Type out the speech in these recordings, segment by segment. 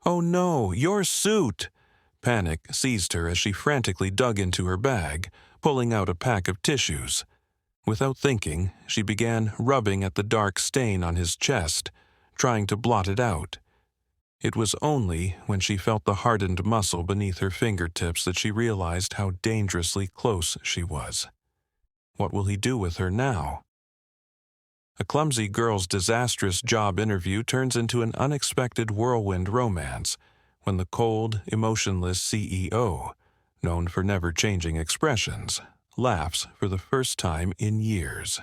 "Oh no, your suit!" Panic seized her as she frantically dug into her bag, pulling out a pack of tissues. Without thinking, she began rubbing at the dark stain on his chest, trying to blot it out. It was only when she felt the hardened muscle beneath her fingertips that she realized how dangerously close she was. What will he do with her now? A clumsy girl's disastrous job interview turns into an unexpected whirlwind romance when the cold, emotionless CEO, known for never changing expressions, laughs for the first time in years.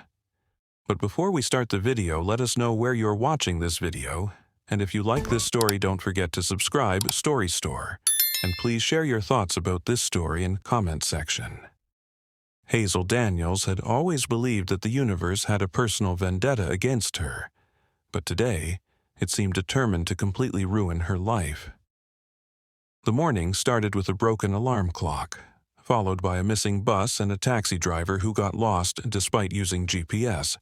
But before we start the video, let us know where you're watching this video, and if you like this story, don't forget to subscribe Story Store, and please share your thoughts about this story in comment section. Hazel Daniels had always believed that the universe had a personal vendetta against her, but today it seemed determined to completely ruin her life. The morning started with a broken alarm clock, followed by a missing bus and a taxi driver who got lost despite using GPS.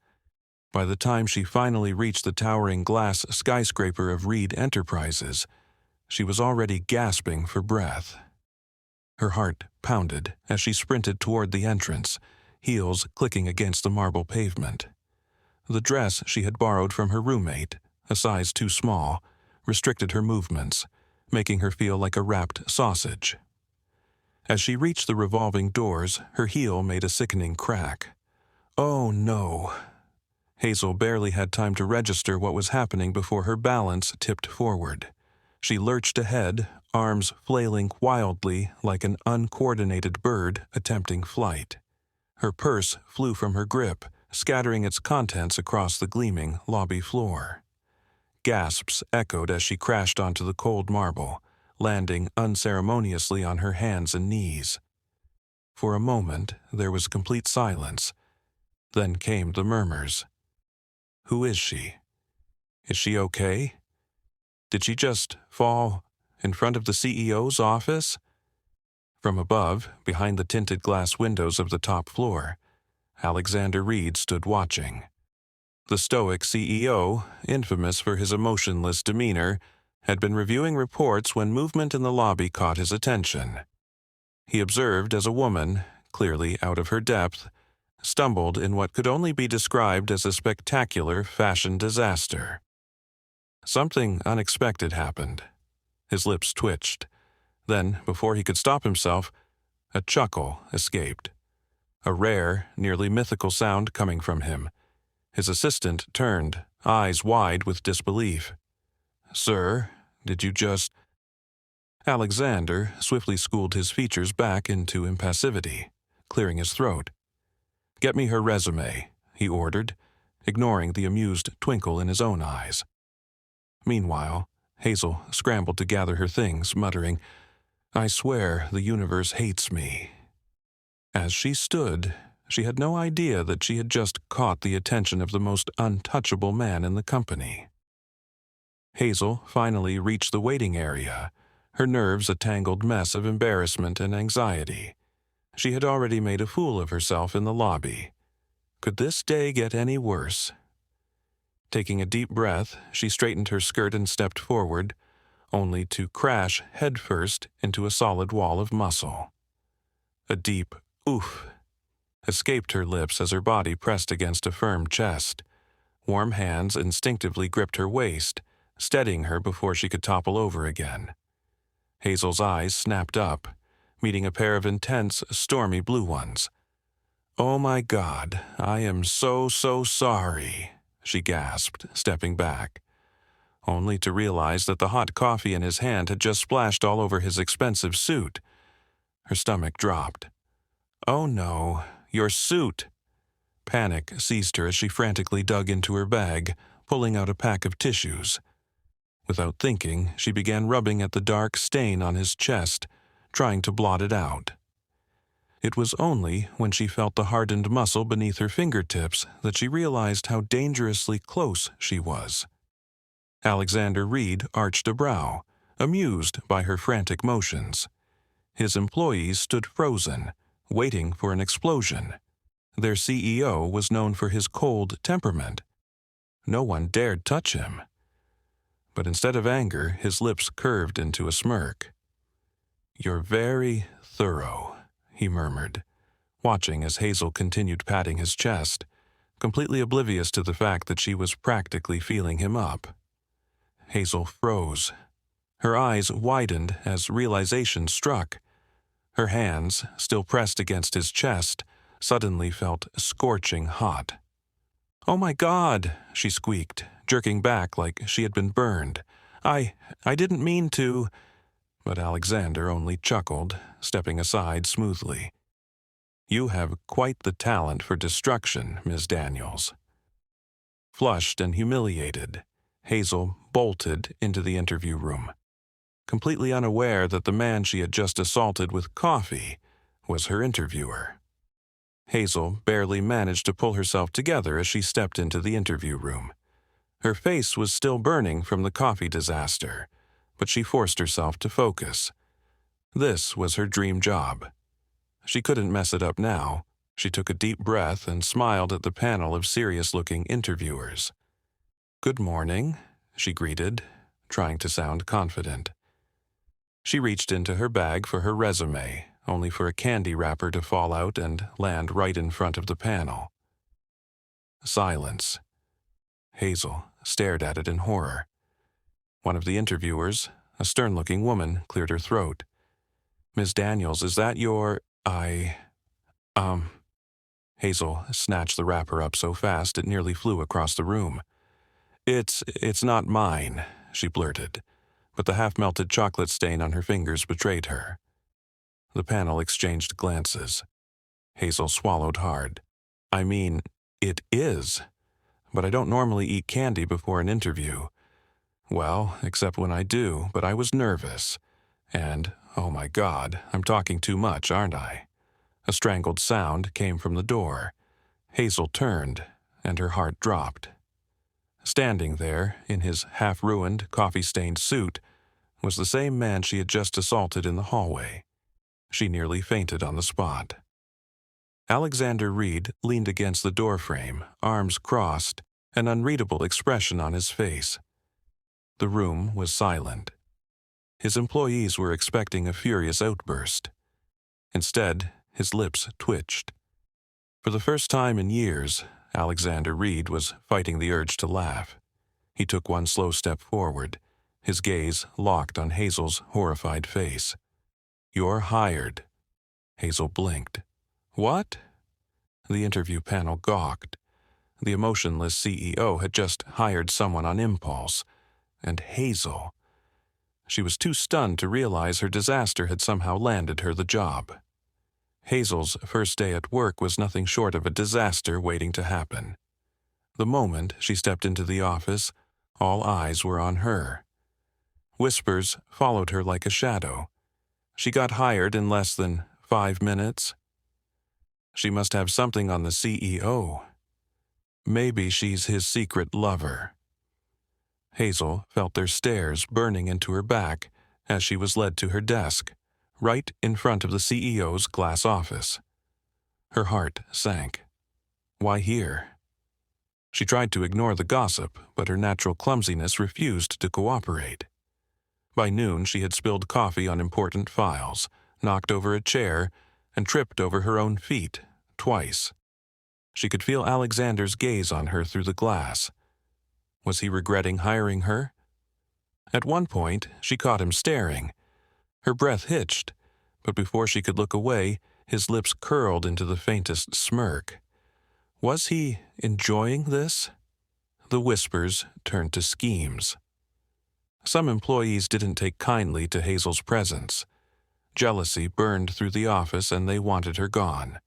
By the time she finally reached the towering glass skyscraper of Reed Enterprises, she was already gasping for breath. Her heart pounded as she sprinted toward the entrance, heels clicking against the marble pavement. The dress she had borrowed from her roommate, a size too small, restricted her movements, making her feel like a wrapped sausage. As she reached the revolving doors, her heel made a sickening crack. Oh no! Hazel barely had time to register what was happening before her balance tipped forward. She lurched ahead, arms flailing wildly like an uncoordinated bird attempting flight. Her purse flew from her grip, scattering its contents across the gleaming lobby floor. Gasps echoed as she crashed onto the cold marble, landing unceremoniously on her hands and knees. For a moment, there was complete silence. Then came the murmurs. Who is she? Is she okay? Did she just fall in front of the CEO's office? From above, behind the tinted glass windows of the top floor, Alexander Reed stood watching. The stoic CEO, infamous for his emotionless demeanor, had been reviewing reports when movement in the lobby caught his attention. He observed as a woman, clearly out of her depth, stumbled in what could only be described as a spectacular fashion disaster. Something unexpected happened. His lips twitched. Then, before he could stop himself, a chuckle escaped. A rare, nearly mythical sound coming from him. His assistant turned, eyes wide with disbelief. "Sir, did you just—" Alexander swiftly schooled his features back into impassivity, clearing his throat. "Get me her resume," he ordered, ignoring the amused twinkle in his own eyes. Meanwhile, Hazel scrambled to gather her things, muttering, "I swear the universe hates me." As she stood, she had no idea that she had just caught the attention of the most untouchable man in the company. Hazel finally reached the waiting area, her nerves a tangled mess of embarrassment and anxiety. She had already made a fool of herself in the lobby. Could this day get any worse? Taking a deep breath, she straightened her skirt and stepped forward, only to crash headfirst into a solid wall of muscle. A deep oof escaped her lips as her body pressed against a firm chest. Warm hands instinctively gripped her waist, steadying her before she could topple over again. Hazel's eyes snapped up, meeting a pair of intense, stormy blue ones. "Oh my God, I am so sorry," she gasped, stepping back, only to realize that the hot coffee in his hand had just splashed all over his expensive suit. Her stomach dropped. "Oh no, your suit!" Panic seized her as she frantically dug into her bag, pulling out a pack of tissues. Without thinking, she began rubbing at the dark stain on his chest, trying to blot it out. It was only when she felt the hardened muscle beneath her fingertips that she realized how dangerously close she was. Alexander Reed arched a brow, amused by her frantic motions. His employees stood frozen, waiting for an explosion. Their CEO was known for his cold temperament. No one dared touch him. But instead of anger, his lips curved into a smirk. "You're very thorough," he murmured, watching as Hazel continued patting his chest, completely oblivious to the fact that she was practically feeling him up. Hazel froze. Her eyes widened as realization struck. Her hands, still pressed against his chest, suddenly felt scorching hot. "Oh my God," she squeaked, jerking back like she had been burned. I didn't mean to." But Alexander only chuckled, stepping aside smoothly. "You have quite the talent for destruction, Miss Daniels." Flushed and humiliated, Hazel bolted into the interview room, completely unaware that the man she had just assaulted with coffee was her interviewer. Hazel barely managed to pull herself together as she stepped into the interview room. Her face was still burning from the coffee disaster, but she forced herself to focus. This was her dream job. She couldn't mess it up now. She took a deep breath and smiled at the panel of serious-looking interviewers. "Good morning," she greeted, trying to sound confident. She reached into her bag for her resume, only for a candy wrapper to fall out and land right in front of the panel. Silence. Hazel stared at it in horror. One of the interviewers, a stern-looking woman, cleared her throat. "Miss Daniels, is that your... Hazel snatched the wrapper up so fast it nearly flew across the room. It's not mine," she blurted, but the half-melted chocolate stain on her fingers betrayed her. The panel exchanged glances. Hazel swallowed hard. "I mean, it is, but I don't normally eat candy before an interview. Well, except when I do, but I was nervous. And, oh my God, I'm talking too much, aren't I?" A strangled sound came from the door. Hazel turned, and her heart dropped. Standing there, in his half-ruined, coffee-stained suit, was the same man she had just assaulted in the hallway. She nearly fainted on the spot. Alexander Reed leaned against the doorframe, arms crossed, an unreadable expression on his face. The room was silent. His employees were expecting a furious outburst. Instead, his lips twitched. For the first time in years, Alexander Reed was fighting the urge to laugh. He took one slow step forward, his gaze locked on Hazel's horrified face. "You're hired." Hazel blinked. "What?" The interview panel gawked. The emotionless CEO had just hired someone on impulse. And Hazel. She was too stunned to realize her disaster had somehow landed her the job. Hazel's first day at work was nothing short of a disaster waiting to happen. The moment she stepped into the office, all eyes were on her. Whispers followed her like a shadow. She got hired in less than 5 minutes. She must have something on the CEO. Maybe she's his secret lover. Hazel felt their stares burning into her back as she was led to her desk, right in front of the CEO's glass office. Her heart sank. Why here? She tried to ignore the gossip, but her natural clumsiness refused to cooperate. By noon, she had spilled coffee on important files, knocked over a chair, and tripped over her own feet, twice. She could feel Alexander's gaze on her through the glass. Was he regretting hiring her? At one point, she caught him staring. Her breath hitched, but before she could look away, his lips curled into the faintest smirk. Was he enjoying this? The whispers turned to schemes. Some employees didn't take kindly to Hazel's presence. Jealousy burned through the office and they wanted her gone.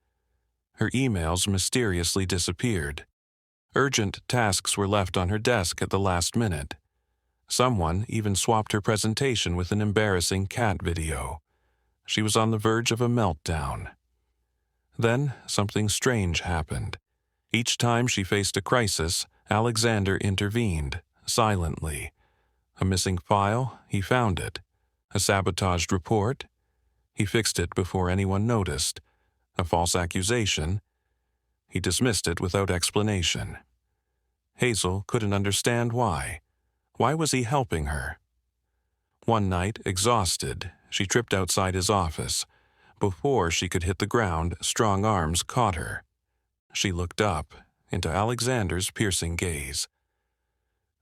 Her emails mysteriously disappeared. Urgent tasks were left on her desk at the last minute. Someone even swapped her presentation with an embarrassing cat video. She was on the verge of a meltdown. Then something strange happened. Each time she faced a crisis, Alexander intervened, silently. A missing file, he found it. A sabotaged report, he fixed it before anyone noticed. A false accusation, he dismissed it without explanation. Hazel couldn't understand why. Why was he helping her? One night, exhausted, she tripped outside his office. Before she could hit the ground, strong arms caught her. She looked up into Alexander's piercing gaze.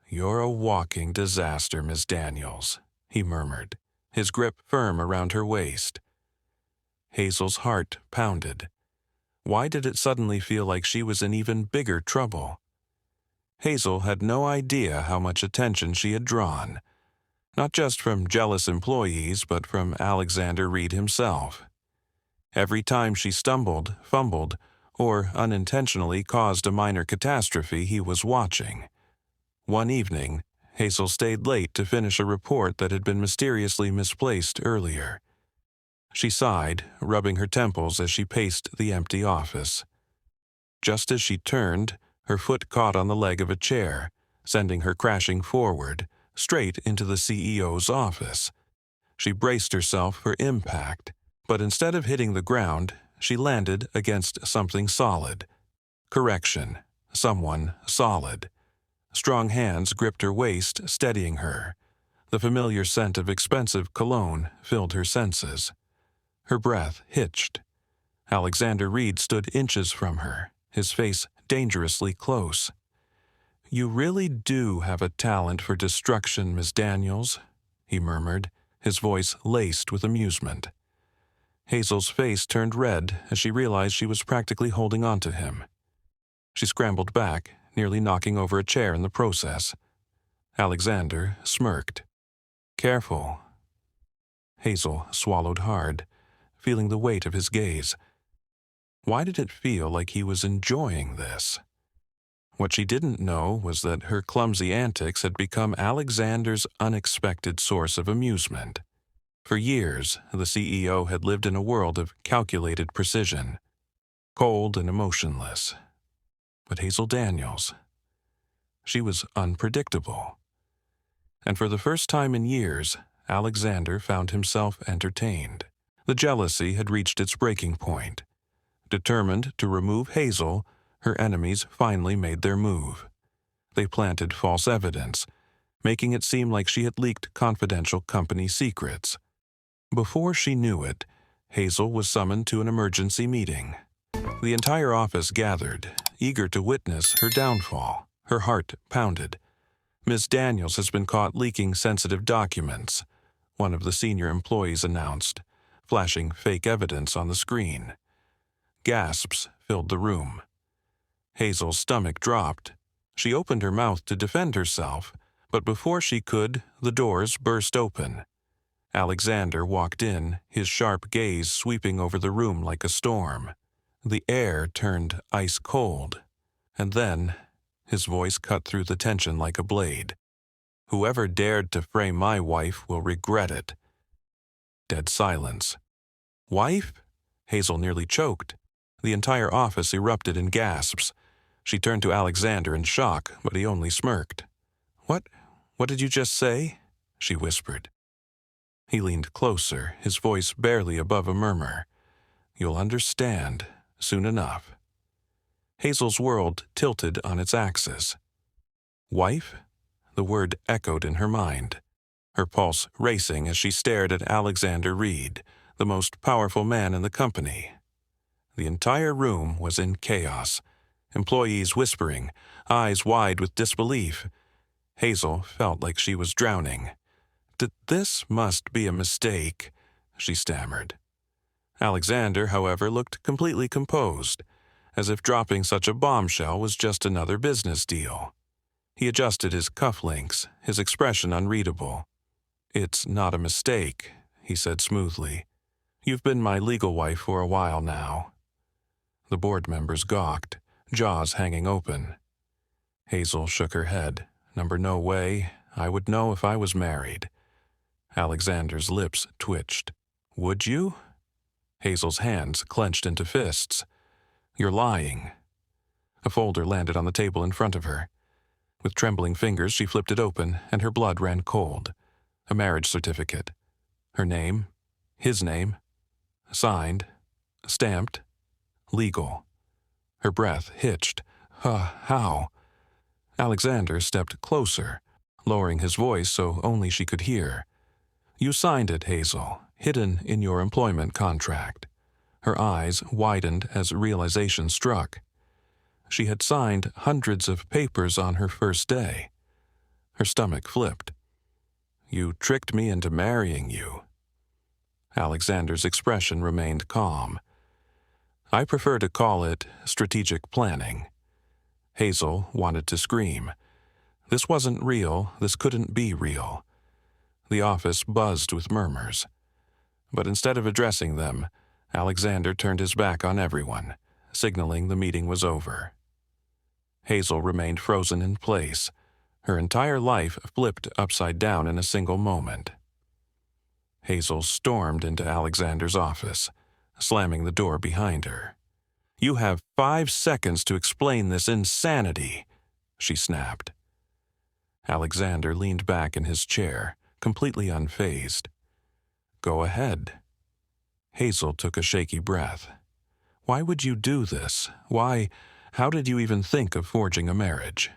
"You're a walking disaster, Miss Daniels," he murmured, his grip firm around her waist. Hazel's heart pounded. Why did it suddenly feel like she was in even bigger trouble? Hazel had no idea how much attention she had drawn, not just from jealous employees, but from Alexander Reed himself. Every time she stumbled, fumbled, or unintentionally caused a minor catastrophe, he was watching. One evening, Hazel stayed late to finish a report that had been mysteriously misplaced earlier. She sighed, rubbing her temples as she paced the empty office. Just as she turned, her foot caught on the leg of a chair, sending her crashing forward, straight into the CEO's office. She braced herself for impact, but instead of hitting the ground, she landed against something solid. Correction, someone solid. Strong hands gripped her waist, steadying her. The familiar scent of expensive cologne filled her senses. Her breath hitched. Alexander Reed stood inches from her, his face dangerously close. "You really do have a talent for destruction, Miss Daniels," he murmured, his voice laced with amusement. Hazel's face turned red as she realized she was practically holding on to him. She scrambled back, nearly knocking over a chair in the process. Alexander smirked. "Careful." Hazel swallowed hard, feeling the weight of his gaze. Why did it feel like he was enjoying this? What she didn't know was that her clumsy antics had become Alexander's unexpected source of amusement. For years, the CEO had lived in a world of calculated precision, cold and emotionless. But Hazel Daniels, she was unpredictable. And for the first time in years, Alexander found himself entertained. The jealousy had reached its breaking point. Determined to remove Hazel, her enemies finally made their move. They planted false evidence, making it seem like she had leaked confidential company secrets. Before she knew it, Hazel was summoned to an emergency meeting. The entire office gathered, eager to witness her downfall. Her heart pounded. "Miss Daniels has been caught leaking sensitive documents," one of the senior employees announced, flashing fake evidence on the screen. Gasps filled the room. Hazel's stomach dropped. She opened her mouth to defend herself, but before she could, the doors burst open. Alexander walked in, his sharp gaze sweeping over the room like a storm. The air turned ice cold, and then his voice cut through the tension like a blade. "Whoever dared to frame my wife will regret it." Dead silence. "Wife?" Hazel nearly choked. The entire office erupted in gasps. She turned to Alexander in shock, but he only smirked. What did you just say?" she whispered. He leaned closer, his voice barely above a murmur. "You'll understand soon enough." Hazel's world tilted on its axis. "Wife?" The word echoed in her mind, her pulse racing as she stared at Alexander Reed, the most powerful man in the company. The entire room was in chaos, employees whispering, eyes wide with disbelief. Hazel felt like she was drowning. This must be a mistake," she stammered. Alexander, however, looked completely composed, as if dropping such a bombshell was just another business deal. He adjusted his cufflinks, his expression unreadable. "It's not a mistake," he said smoothly. "You've been my legal wife for a while now." The board members gawked, jaws hanging open. Hazel shook her head. No way. I would know if I was married." Alexander's lips twitched. "Would you?" Hazel's hands clenched into fists. "You're lying." A folder landed on the table in front of her. With trembling fingers, she flipped it open, and her blood ran cold. A marriage certificate. Her name, his name, signed, stamped, legal. Her breath hitched. How? Alexander stepped closer, lowering his voice so only she could hear. "You signed it, Hazel, hidden in your employment contract." Her eyes widened as realization struck. She had signed hundreds of papers on her first day. Her stomach flipped. "You tricked me into marrying you." Alexander's expression remained calm. "I prefer to call it strategic planning." Hazel wanted to scream. This wasn't real. This couldn't be real. The office buzzed with murmurs. But instead of addressing them, Alexander turned his back on everyone, signaling the meeting was over. Hazel remained frozen in place. Her entire life flipped upside down in a single moment. Hazel stormed into Alexander's office, slamming the door behind her. "You have 5 seconds to explain this insanity," she snapped. Alexander leaned back in his chair, completely unfazed. "Go ahead." Hazel took a shaky breath. "Why would you do this? How did you even think of forging a marriage?"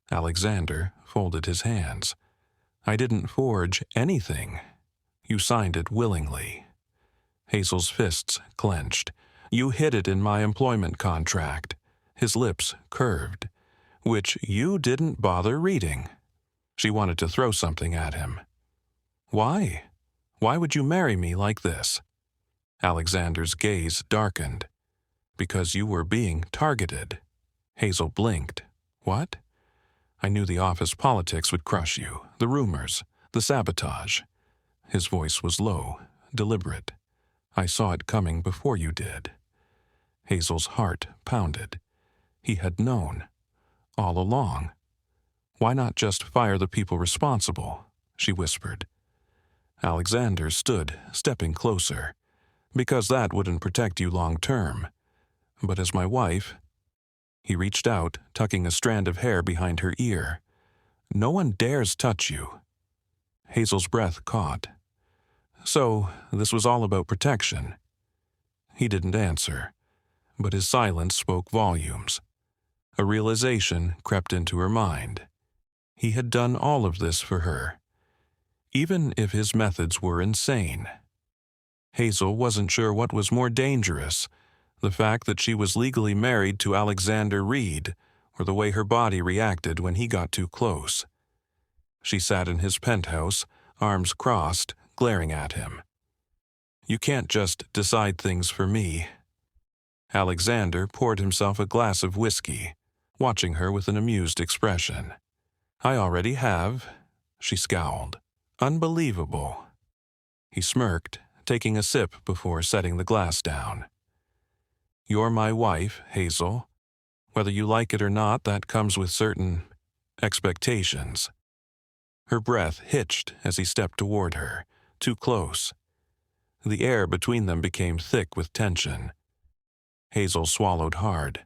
Alexander folded his hands. "I didn't forge anything. You signed it willingly." Hazel's fists clenched. "You hid it in my employment contract." His lips curved. "Which you didn't bother reading." She wanted to throw something at him. "Why? Why would you marry me like this?" Alexander's gaze darkened. "Because you were being targeted." Hazel blinked. "What?" "I knew the office politics would crush you, the rumors, the sabotage." His voice was low, deliberate. "I saw it coming before you did." Hazel's heart pounded. He had known. All along. "Why not just fire the people responsible?" she whispered. Alexander stood, stepping closer. "Because that wouldn't protect you long term. But as my wife..." He reached out, tucking a strand of hair behind her ear. "No one dares touch you." Hazel's breath caught. "So, this was all about protection." He didn't answer, but his silence spoke volumes. A realization crept into her mind. He had done all of this for her, even if his methods were insane. Hazel wasn't sure what was more dangerous, the fact that she was legally married to Alexander Reed, or the way her body reacted when he got too close. She sat in his penthouse, arms crossed, glaring at him. "You can't just decide things for me." Alexander poured himself a glass of whiskey, watching her with an amused expression. "I already have," she scowled. "Unbelievable." He smirked, taking a sip before setting the glass down. "You're my wife, Hazel. Whether you like it or not, that comes with certain expectations." Her breath hitched as he stepped toward her, too close. The air between them became thick with tension. Hazel swallowed hard.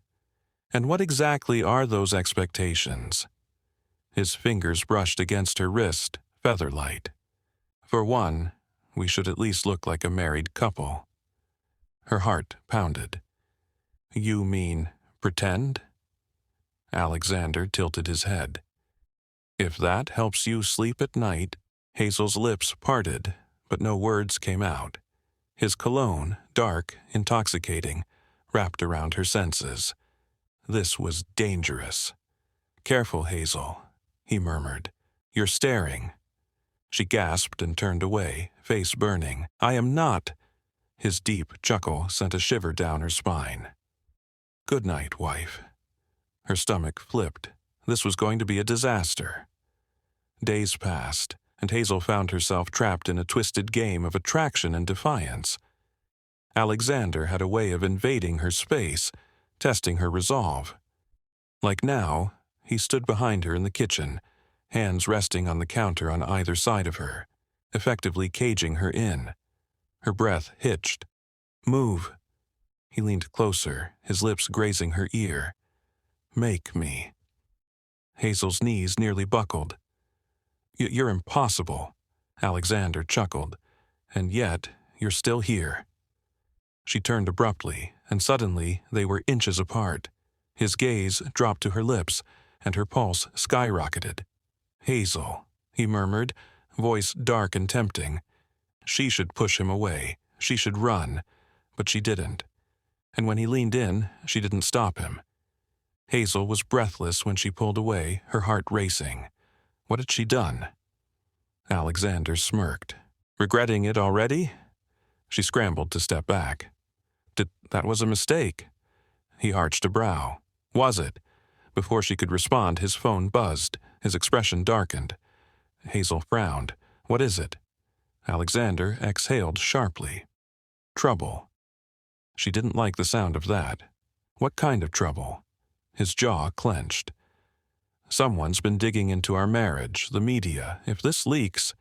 "And what exactly are those expectations?" His fingers brushed against her wrist, feather-light. "For one, we should at least look like a married couple." Her heart pounded. "You mean pretend?" Alexander tilted his head. "If that helps you sleep at night." Hazel's lips parted, but no words came out. His cologne, dark, intoxicating, wrapped around her senses. This was dangerous. "Careful, Hazel," he murmured. "You're staring." She gasped and turned away, face burning. "I am not." His deep chuckle sent a shiver down her spine. "Good night, wife." Her stomach flipped. This was going to be a disaster. Days passed, and Hazel found herself trapped in a twisted game of attraction and defiance. Alexander had a way of invading her space, testing her resolve. Like now, he stood behind her in the kitchen, hands resting on the counter on either side of her, effectively caging her in. Her breath hitched. "Move." He leaned closer, his lips grazing her ear. "Make me." Hazel's knees nearly buckled. You're impossible," Alexander chuckled. "And yet, you're still here." She turned abruptly, and suddenly they were inches apart. His gaze dropped to her lips, and her pulse skyrocketed. Hazel, he murmured, voice dark and tempting. She should push him away. She should run. But she didn't. And when he leaned in, she didn't stop him. Hazel was breathless when she pulled away, her heart racing. What had she done? Alexander smirked. Regretting it already? She scrambled to step back. That was a mistake. He arched a brow. Was it? Before she could respond, his phone buzzed. His expression darkened. Hazel frowned. What is it? Alexander exhaled sharply. Trouble. She didn't like the sound of that. What kind of trouble? His jaw clenched. Someone's been digging into our marriage, the media. If this leaks...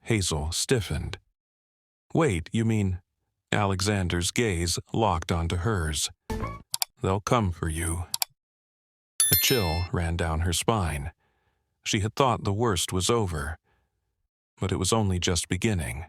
Hazel stiffened. Wait, you mean... Alexander's gaze locked onto hers. They'll come for you. A chill ran down her spine. She had thought the worst was over. But it was only just beginning.